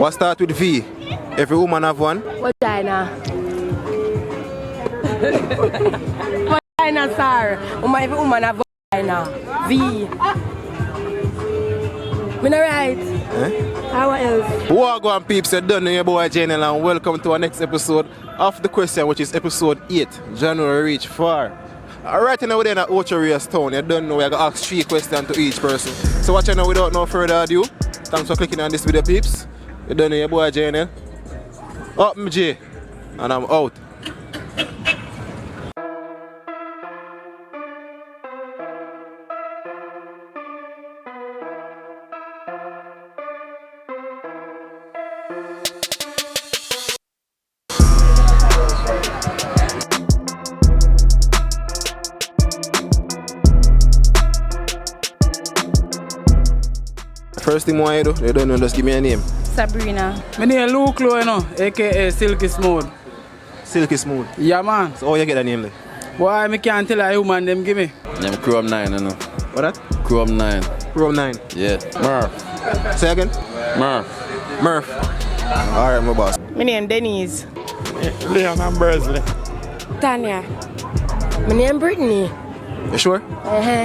What start with V? Every woman have one? Vagina. Vagina, sir. Every woman have vagina. V. Me not right. How else? What on peeps, you done your boy Jnel and welcome to our next episode of The Question, which is episode 8. January reach far. Right now we're in Ocho Rios town. You don't know, we're going to ask 3 questions to each person. So watch out now without no further ado. Thanks for clicking on this video, peeps. You done your boy Jnel. Up me J. And I'm out. First thing I do, you don't know, just give me a name. Sabrina. My name is Luke, you know, aka Silky Smooth. Silky Smooth. Yeah, man. So how you get that name then? Why I can't tell a human them give me? I'm Chrome 9, you know. What that? Chrome 9. Chrome 9. Yeah. Murph. Say again? Murph. Murph. Alright, my boss. My name Denise. Leon and Bursley. Tanya. My name Brittany. You sure?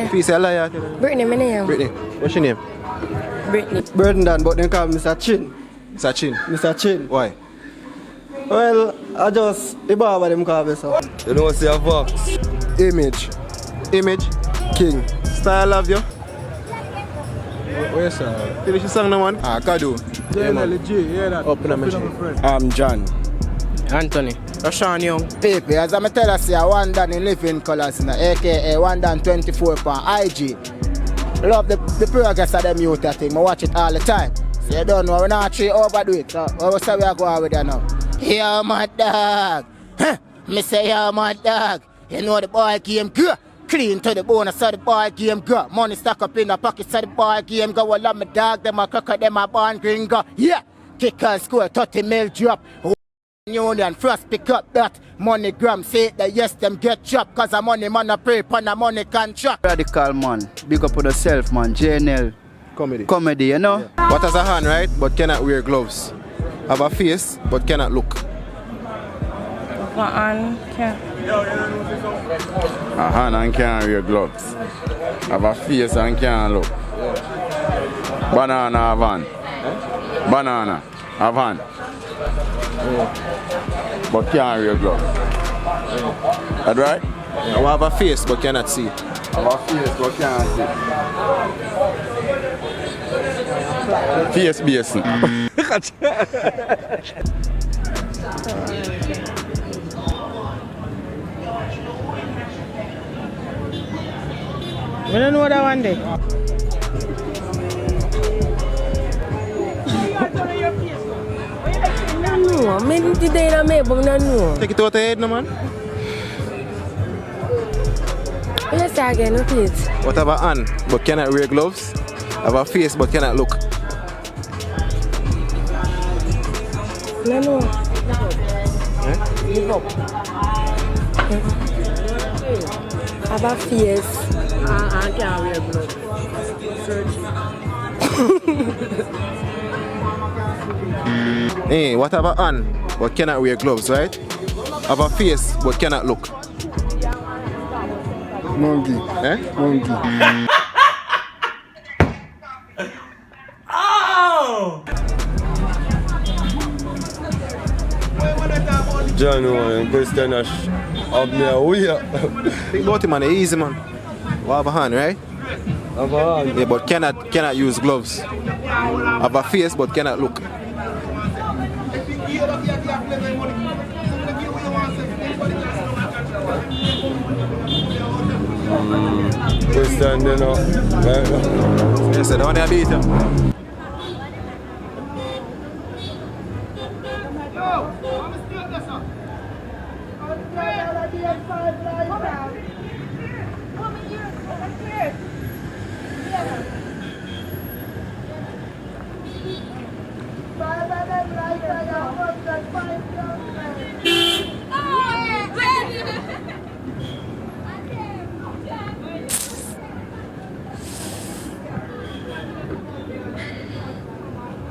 Please say a liar. Brittany, my name. Brittany. What's your name? Brittany. Brendan, but they call me Mr. Chin. Mr. Chin. Mr. Chin. Why? Well, I just, the barber them call me so. You know what's your Vox? Image. Image. King. Style of you. Where's that? Finish the song now, man. Kadu. Jnel IG, hear that? Up in a machine. I'm John. Anthony. Rashawn Young. People, as I tell us, one done in living colours, aka one done 24 on IG. Love the progress of them youth thing. I watch it all the time. So you don't know, we're not three overdo it. So we say we are going with that now. Yeah, my dog. Huh? Me say, yeah, my dog. You know the boy game good. Clean to the bone, so the boy game good. Money stuck up in the pocket, so the boy game go. Well, love my dog, them a cocker, them a born gringo. Yeah, kick and score, 30 mil drop. Union first pick up that money gram, say that yes them get chopped cause the money man a pray upon the money contract. Radical man, big up on yourself man, Jnel Comedy, you know? Yeah. What has a hand, right? But cannot wear gloves. Have a face, but cannot look. My aunt can't. A hand and can't wear gloves. Have a face and can't look. Banana have hand. Banana have hand. But can't wear gloves. That right? Yeah. Have a face, but cannot see. Have a face but can't see. Face basin. We don't know that one day. No, I today I made, but I don't know. Take it out of the head, no man. Let's start again, repeat. What have a hand, but cannot wear gloves. Have a face, but cannot look. No, no. Eh? Have a face. I can't wear gloves. Hey, what have a hand, but cannot wear gloves, right? Have a face, but cannot look. Monkey. Eh? Monkey. John, question of me away. Think about it, man. Easy, man. We have a hand, right? Have a hand. Yeah, but cannot use gloves. Have a face, but cannot look. Question, you know. Yes, I don't want to beat him.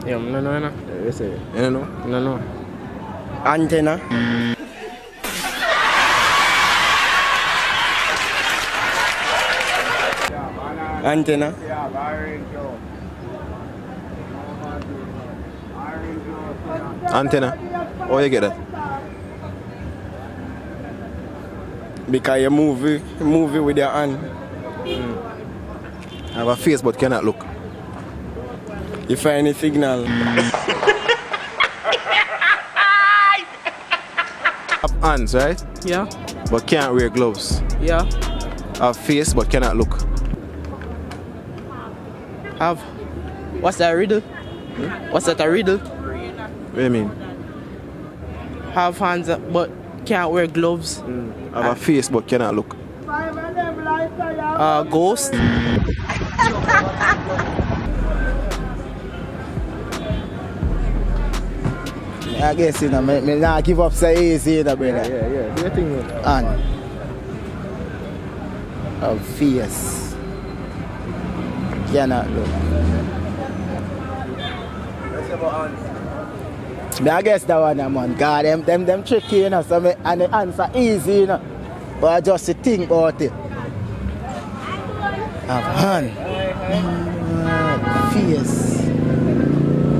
Yeah, I don't know. You say, you don't know? I don't know. Antenna. Antenna. Antenna. How you get that? Because you move it with your hand. I have a face but cannot look. You find a signal. Have hands, right? Yeah. But can't wear gloves. Yeah. Have face but cannot look. Have. What's that riddle? What's that a riddle? What do you mean? Have hands but can't wear gloves. Have a face but cannot look. Ghost. I guess, you know, me not give up so easy, you know, brother. Yeah. Do you think? And of fierce. Cannot look. I guess that one, man. God, them tricky, you know, so and the answer easy, you know. But I just think about it. Have hand. Fierce.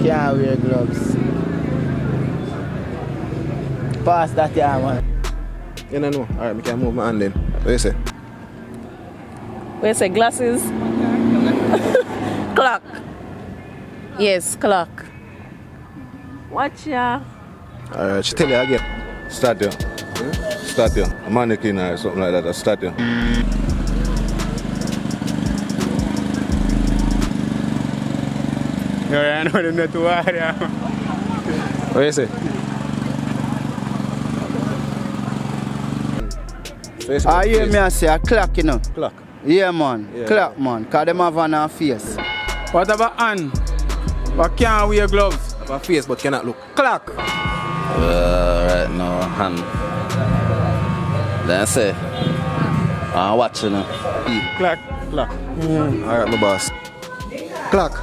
Can't wear gloves. Pass that, yeah, man. You don't know. Alright, I can move my hand then. What do you say? Where say glasses? Clock. Yes, clock. Watch ya. Alright, she tell you again. Start here. Start here. A mannequin or something like that. Start here. Yeah, I know them not to worry. What do you say? I hear me I say a clock, you know. Clock. Yeah, man. Yeah. Clock, man. Because them have on a face. What about hand? But can't wear gloves. Have a face but cannot look. Clock. Right now, hand. Then I say, I'm watching it. Clock. Alright, my boss. Clock.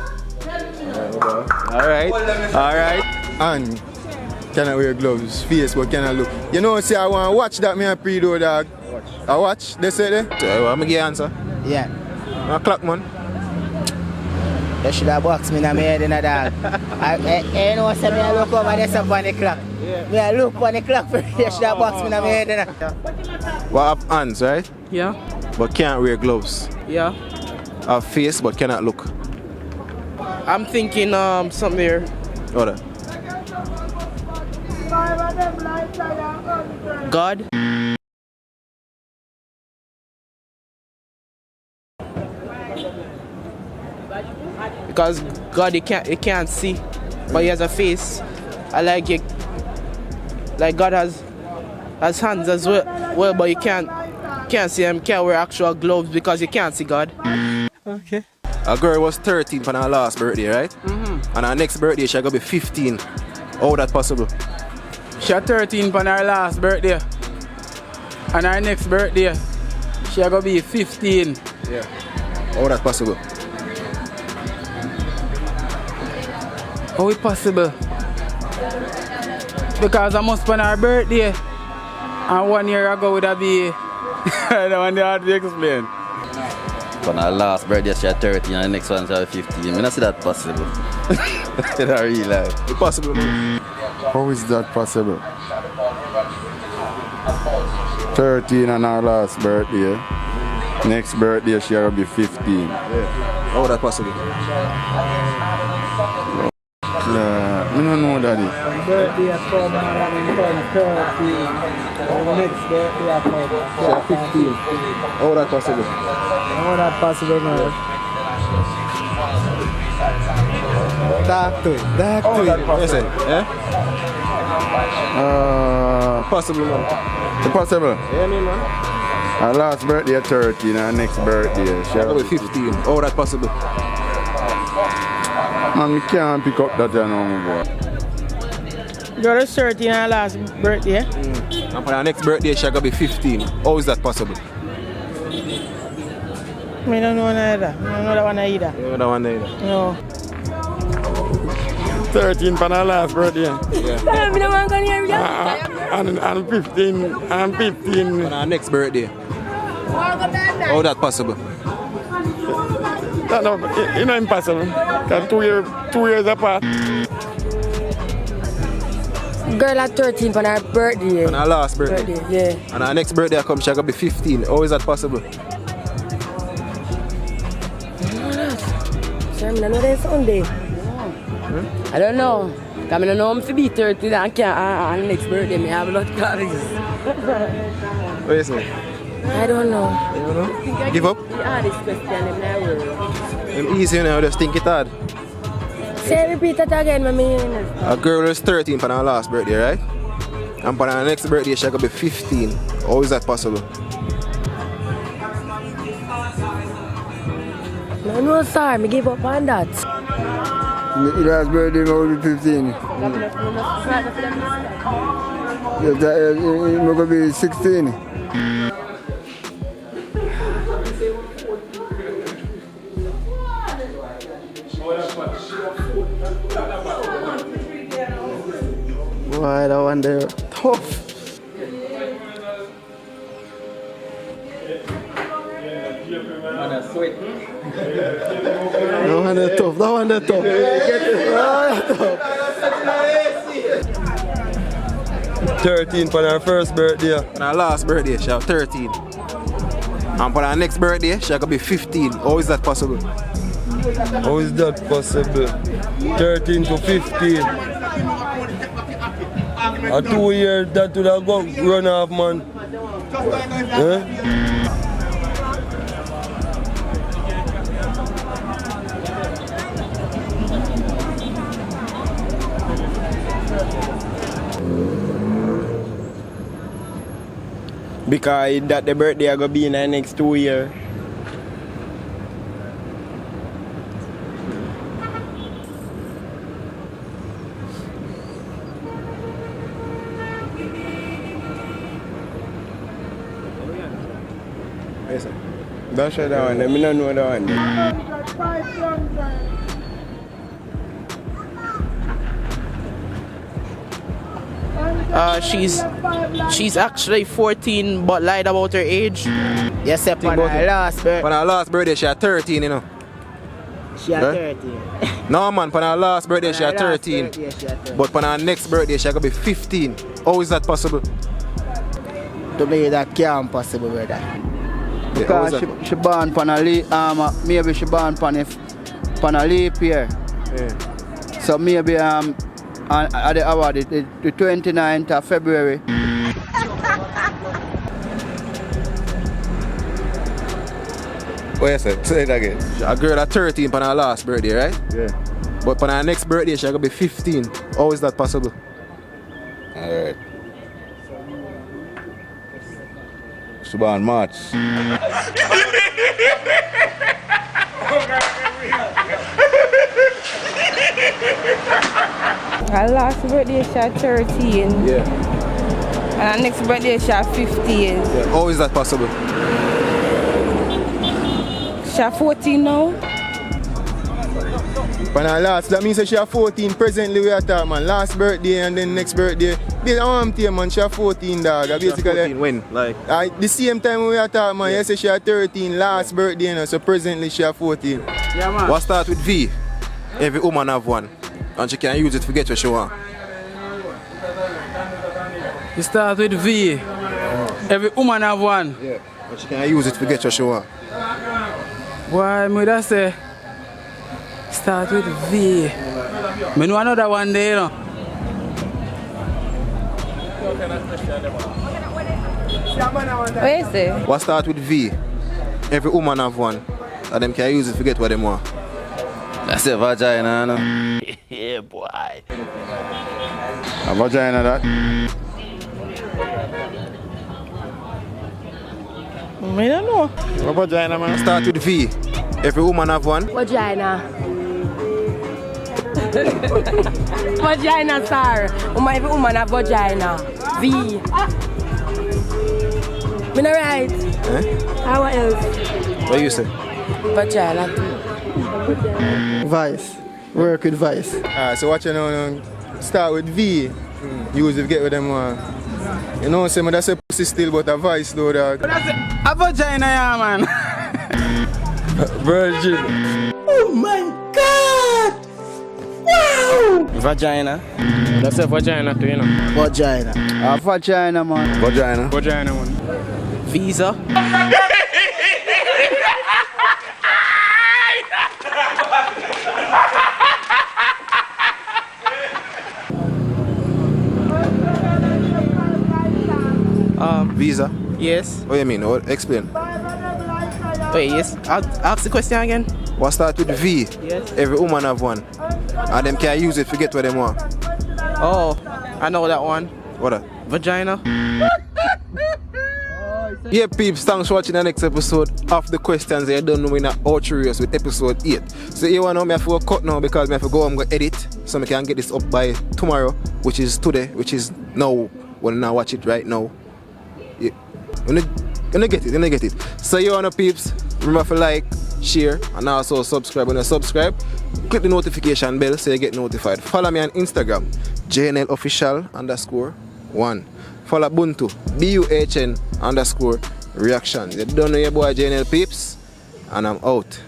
Alright. And cannot wear gloves. Face but cannot look. You know, say I want to watch that me a pre-do, dog. I watch, they say there. So, I'm going to give you answer. Yeah. A clock, man. You should have boxed me in my head, you know, dog. You know, say me I look over there up on the clock. Yeah. Me I look on the clock for you should have boxed me in my head, you know. Well, have hands, right? Yeah. But can't wear gloves. Yeah. Have face but cannot look. I'm thinking something here. What that? God. Because God, you can't see, but He has a face. I like it. Like God has hands as well, but you can't see Him. Can't wear actual gloves because you can't see God. Okay. A girl was 13 for her last birthday, right? Mm-hmm. And her next birthday she gonna be 15. How that possible? She 13 for her last birthday. And her next birthday, she gonna be 15. Yeah. How that possible? How it possible? Because I must spend her birthday. And 1 year ago would have be I don't know how to explain. On her last birthday, she had 13, and the next one, she had 15. I don't see that possible. In her real life. It's possible, man. How is that possible? 13 on her last birthday. Next birthday, she will be 15. Yeah. How that possible? I don't know, Daddy. Birthday come and 13. Next birthday come. She 15. How that possible? How that possible, man? Talk to it. Yes, sir. Yeah? Possible, man. Possible. Yeah, me, man. Her last birthday 13, and next birthday she That will will be 15. How that possible? Man, we can't pick up that, you know, my boy. You're 13 on her last birthday. And for her next birthday she gonna be 15. How is that possible? I don't know neither. I don't know that one either. You know that one either. No. 13 for our last birthday. I don't want to hear you. And 15. And 15. On our next birthday. How that possible? No, it's not impossible. Because 2 years apart. Girl at 13 for her birthday. On our last birthday. Yeah. And our next birthday come, she's gonna be 15. How is that possible? Sure, I know there's Sunday. I don't know. I don't know if I be 30 and can't on next birthday. I have a lot of calories. What do you say? I don't know. You don't know? Give up? Yeah, this question in my world. I'm easy now, just think it hard. Say repeat that again, my man. A girl is 13 for her last birthday, right? And for her next birthday, she's gonna be 15. How is that possible? No, sorry, I give up on that. Last birthday, I was 15. I'm going to be 16. Why that one there tough? That one there tough. That one there tough. 13 for our first birthday. On her last birthday, she'll 13. And for her next birthday, she's gonna be 15. How is that possible? How is that possible? 13 to 15. A 2 years that would have gone run off, man. Because that the birthday are gonna be in the next 2 years. Yes, sir. That's what that one. I don't know that one. She's actually 14 but lied about her age. Yes, sir, for her last birthday. For her last birthday, she's 13, you know. She had 13. No, man, for her last birthday, she's 13. But for her next birthday, she's gonna be 15. How is that possible? To me, that can't possible, brother. Because she born on a leap, maybe she born on a leap year. Yeah. So maybe at the award, the 29th of February. Oh, yes, sir. Say it again. A girl at 13 for her last birthday, right? Yeah. But for her next birthday, she's gonna be 15. How is that possible? Alright. She born March. Her last birthday she had 13. Yeah. And her next birthday she had 15. Yeah. How is that possible? She had 14 now. When her last, that means that she had 14 presently we are talking, man. Last birthday and then next birthday. Based on what I'm man, she had 14 dog. Basically, 14 when? Like? The same time we are talking, man, yes, she had 13 last birthday, you know, so presently she had 14. Yeah, man. What start with V? Every woman have one. And she can use it to get what she want. You start with V. Every woman have one. Yeah. And she can use it to get what she want. Why, me that say, start with V. Me know another one there, you know. What you say? What start with V? Every woman have one. And them can use it to get what they want. That's a vagina, no? Yeah, boy. A vagina that? I don't know. A vagina, man. Start with V. Every woman have one. Vagina. Vagina, sir. Every woman have vagina. V. Me not right. Eh? How else? What you say? Vagina too. Vice. Work with vice. So watch you now, start with V. Use it, get with them one. You know, say, that's a pussy still, but a vice though, dog. A vagina, yeah, man. Virgin. Oh my God! Wow! Vagina. That's a vagina too, you know. Vagina. Vagina, man. Vagina. Vagina, man. Visa. Visa? Yes. What do you mean? Explain. Wait, yes. Ask the question again. What start with V? Yes. Every woman have one. And them can use it to get what they want. Oh, I know that one. What that? Vagina. Yeah, peeps, thanks for watching the next episode of the questions that you don't know in Ocho Rios with episode 8. So you want to know, I have to cut now because I have to go and go edit so I can get this up by tomorrow, which is today, which is now. When I watch it right now. Yeah. Gonna get it. So you wanna peeps, remember to like, share, and also subscribe. When you subscribe, click the notification bell so you get notified. Follow me on Instagram, Jnel _1. Follow Buhn BUHN _reactions. You don't know your boy Jnel peeps, and I'm out.